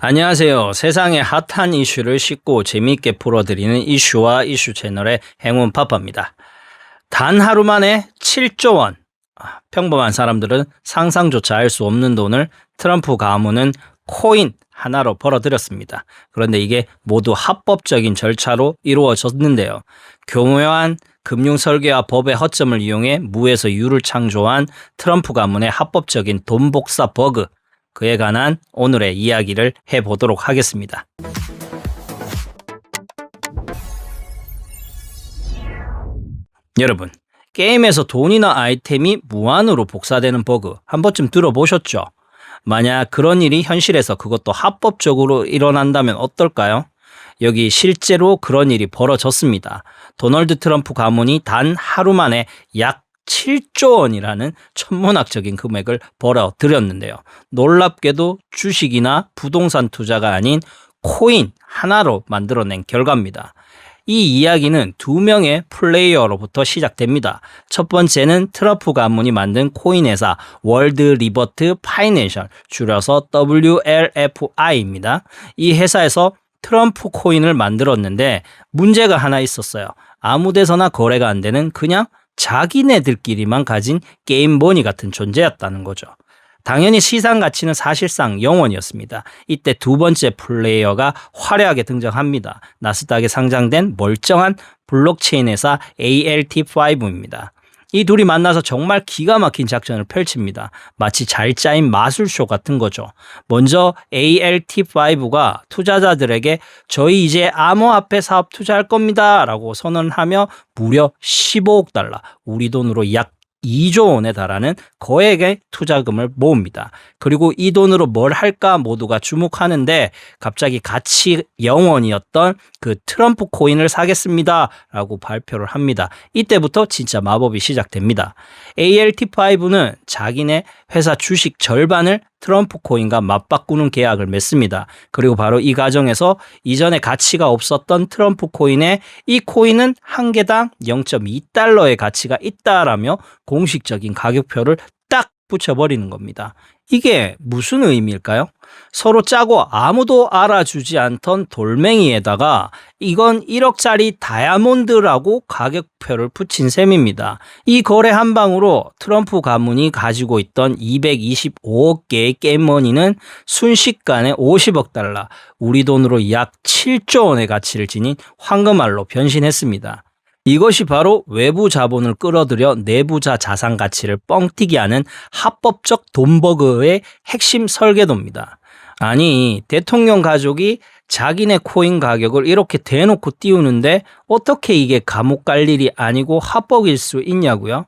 안녕하세요. 세상의 핫한 이슈를 쉽고 재미있게 풀어드리는 이슈와 이슈 채널의 행운 파파입니다. 단 하루 만에 7조 원. 평범한 사람들은 상상조차 할 수 없는 돈을 트럼프 가문은 코인 하나로 벌어들였습니다. 그런데 이게 모두 합법적인 절차로 이루어졌는데요. 교묘한 금융 설계와 법의 허점을 이용해 무에서 유를 창조한 트럼프 가문의 합법적인 돈 복사 버그. 그에 관한 오늘의 이야기를 해보도록 하겠습니다. 여러분, 게임에서 돈이나 아이템이 무한으로 복사되는 버그 한 번쯤 들어보셨죠? 만약 그런 일이 현실에서 그것도 합법적으로 일어난다면 어떨까요? 여기 실제로 그런 일이 벌어졌습니다. 도널드 트럼프 가문이 단 하루 만에 약 7조 원이라는 천문학적인 금액을 벌어들였는데요. 놀랍게도 주식이나 부동산 투자가 아닌 코인 하나로 만들어낸 결과입니다. 이 이야기는 두 명의 플레이어로부터 시작됩니다. 첫 번째는 트럼프 가문이 만든 코인 회사 월드 리버트 파이낸셜, 줄여서 WLFI입니다. 이 회사에서 트럼프 코인을 만들었는데 문제가 하나 있었어요. 아무 데서나 거래가 안 되는 그냥 자기네들끼리만 가진 게임머니 같은 존재였다는 거죠. 당연히 시장 가치는 사실상 0원이었습니다. 이때 두 번째 플레이어가 화려하게 등장합니다. 나스닥에 상장된 멀쩡한 블록체인 회사 ALT5입니다. 이 둘이 만나서 정말 기가 막힌 작전을 펼칩니다. 마치 잘 짜인 마술쇼 같은 거죠. 먼저 ALT5가 투자자들에게 저희 이제 암호화폐 사업 투자할 겁니다 라고 선언하며 무려 15억 달러, 우리 돈으로 약 2조 원에 달하는 거액의 투자금을 모읍니다. 그리고 이 돈으로 뭘 할까 모두가 주목하는데 갑자기 가치 0원이었던 그 트럼프 코인을 사겠습니다 라고 발표를 합니다. 이때부터 진짜 마법이 시작됩니다. ALT5는 자기네 회사 주식 절반을 트럼프 코인과 맞바꾸는 계약을 맺습니다. 그리고 바로 이 과정에서 이전에 가치가 없었던 트럼프 코인에 이 코인은 한 개당 0.2달러의 가치가 있다라며 공식적인 가격표를 딱 붙여버리는 겁니다. 이게 무슨 의미일까요? 서로 짜고 아무도 알아주지 않던 돌멩이에다가 이건 1억짜리 다이아몬드라고 가격표를 붙인 셈입니다. 이 거래 한 방으로 트럼프 가문이 가지고 있던 225억 개의 게임머니는 순식간에 50억 달러, 우리 돈으로 약 7조 원의 가치를 지닌 황금알로 변신했습니다. 이것이 바로 외부 자본을 끌어들여 내부자 자산 가치를 뻥튀기 하는 합법적 돈버그의 핵심 설계도입니다. 아니, 대통령 가족이 자기네 코인 가격을 이렇게 대놓고 띄우는데 어떻게 이게 감옥 갈 일이 아니고 합법일 수 있냐고요?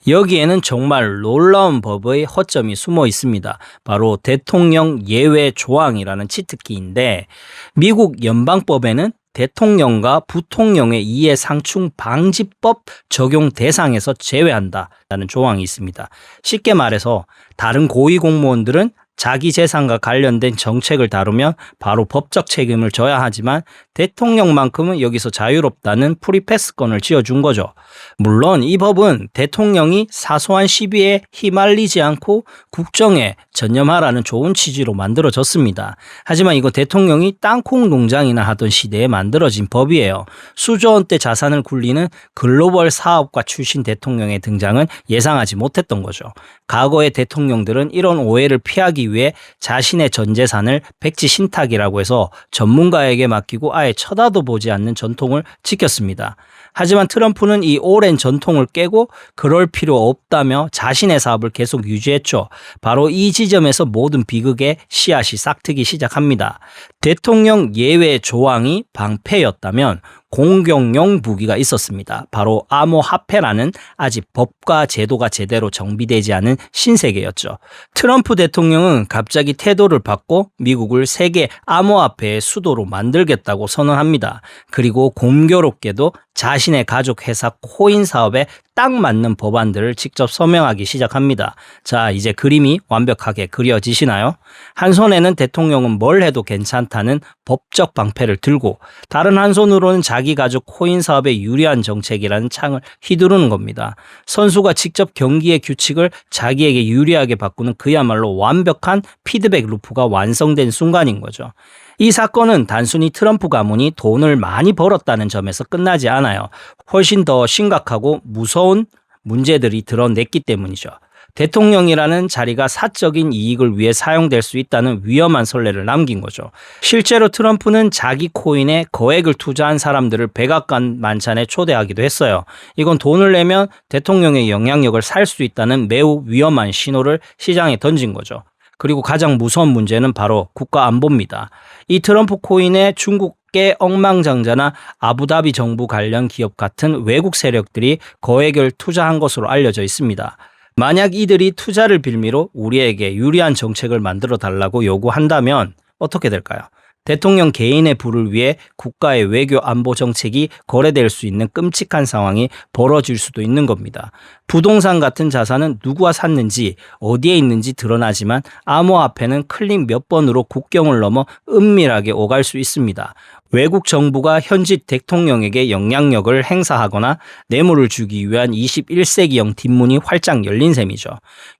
여기에는 정말 놀라운 법의 허점이 숨어 있습니다. 바로 대통령 예외 조항이라는 치트키인데 미국 연방법에는 대통령과 부통령의 이해상충 방지법 적용 대상에서 제외한다라는 조항이 있습니다. 쉽게 말해서 다른 고위공무원들은 자기 재산과 관련된 정책을 다루면 바로 법적 책임을 져야 하지만 대통령만큼은 여기서 자유롭다는 프리패스권을 쥐어준 거죠. 물론 이 법은 대통령이 사소한 시비에 휘말리지 않고 국정에 전념하라는 좋은 취지로 만들어졌습니다. 하지만 이거 대통령이 땅콩 농장이나 하던 시대에 만들어진 법이에요. 수조 원대 자산을 굴리는 글로벌 사업가 출신 대통령의 등장은 예상하지 못했던 거죠. 과거의 대통령들은 이런 오해를 피하기 위해 자신의 전 재산을 백지 신탁이라고 해서 전문가에게 맡기고 아예 쳐다도 보지 않는 전통을 지켰습니다. 하지만 트럼프는 이 오랜 전통을 깨고 그럴 필요 없다며 자신의 사업을 계속 유지했죠. 바로 이 지점에서 모든 비극의 씨앗이 싹트기 시작합니다. 대통령 예외 조항이 방패였다면 공격용 무기가 있었습니다. 바로 암호화폐라는 아직 법과 제도가 제대로 정비되지 않은 신세계였죠. 트럼프 대통령은 갑자기 태도를 바꿔 미국을 세계 암호화폐의 수도로 만들겠다고 선언합니다. 그리고 공교롭게도 자신의 가족 회사 코인 사업에 딱 맞는 법안들을 직접 서명하기 시작합니다. 자, 이제 그림이 완벽하게 그려지시나요? 한 손에는 대통령은 뭘 해도 괜찮다는 법적 방패를 들고 다른 한 손으로는 자기 가족 코인 사업에 유리한 정책이라는 창을 휘두르는 겁니다. 선수가 직접 경기의 규칙을 자기에게 유리하게 바꾸는 그야말로 완벽한 피드백 루프가 완성된 순간인 거죠. 이 사건은 단순히 트럼프 가문이 돈을 많이 벌었다는 점에서 끝나지 않아요. 훨씬 더 심각하고 무서운 문제들이 드러냈기 때문이죠. 대통령이라는 자리가 사적인 이익을 위해 사용될 수 있다는 위험한 선례를 남긴 거죠. 실제로 트럼프는 자기 코인에 거액을 투자한 사람들을 백악관 만찬에 초대하기도 했어요. 이건 돈을 내면 대통령의 영향력을 살 수 있다는 매우 위험한 신호를 시장에 던진 거죠. 그리고 가장 무서운 문제는 바로 국가 안보입니다. 이 트럼프 코인에 중국의 억만장자나 아부다비 정부 관련 기업 같은 외국 세력들이 거액을 투자한 것으로 알려져 있습니다. 만약 이들이 투자를 빌미로 우리에게 유리한 정책을 만들어 달라고 요구한다면 어떻게 될까요? 대통령 개인의 부를 위해 국가의 외교 안보 정책이 거래될 수 있는 끔찍한 상황이 벌어질 수도 있는 겁니다. 부동산 같은 자산은 누구와 샀는지 어디에 있는지 드러나지만 암호화폐는 클릭 몇 번으로 국경을 넘어 은밀하게 오갈 수 있습니다. 외국 정부가 현직 대통령에게 영향력을 행사하거나 뇌물을 주기 위한 21세기형 뒷문이 활짝 열린 셈이죠.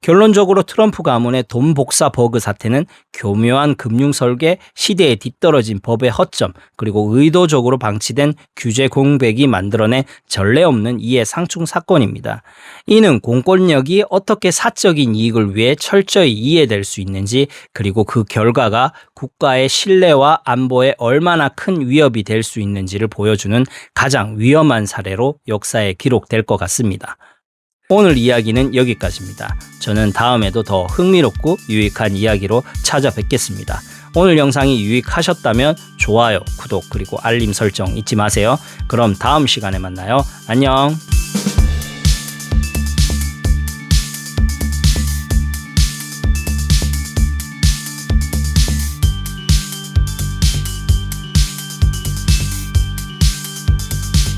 결론적으로 트럼프 가문의 돈 복사 버그 사태는 교묘한 금융 설계, 시대에 뒤떨어진 법의 허점, 그리고 의도적으로 방치된 규제 공백이 만들어낸 전례 없는 이해상충 사건입니다. 이는 공권력이 어떻게 사적인 이익을 위해 철저히 이해될 수 있는지, 그리고 그 결과가 국가의 신뢰와 안보에 얼마나 큰 위협이 될 수 있는지를 보여주는 가장 위험한 사례로 역사에 기록될 것 같습니다. 오늘 이야기는 여기까지입니다. 저는 다음에도 더 흥미롭고 유익한 이야기로 찾아뵙겠습니다. 오늘 영상이 유익하셨다면 좋아요, 구독, 그리고 알림 설정 잊지 마세요. 그럼 다음 시간에 만나요. 안녕.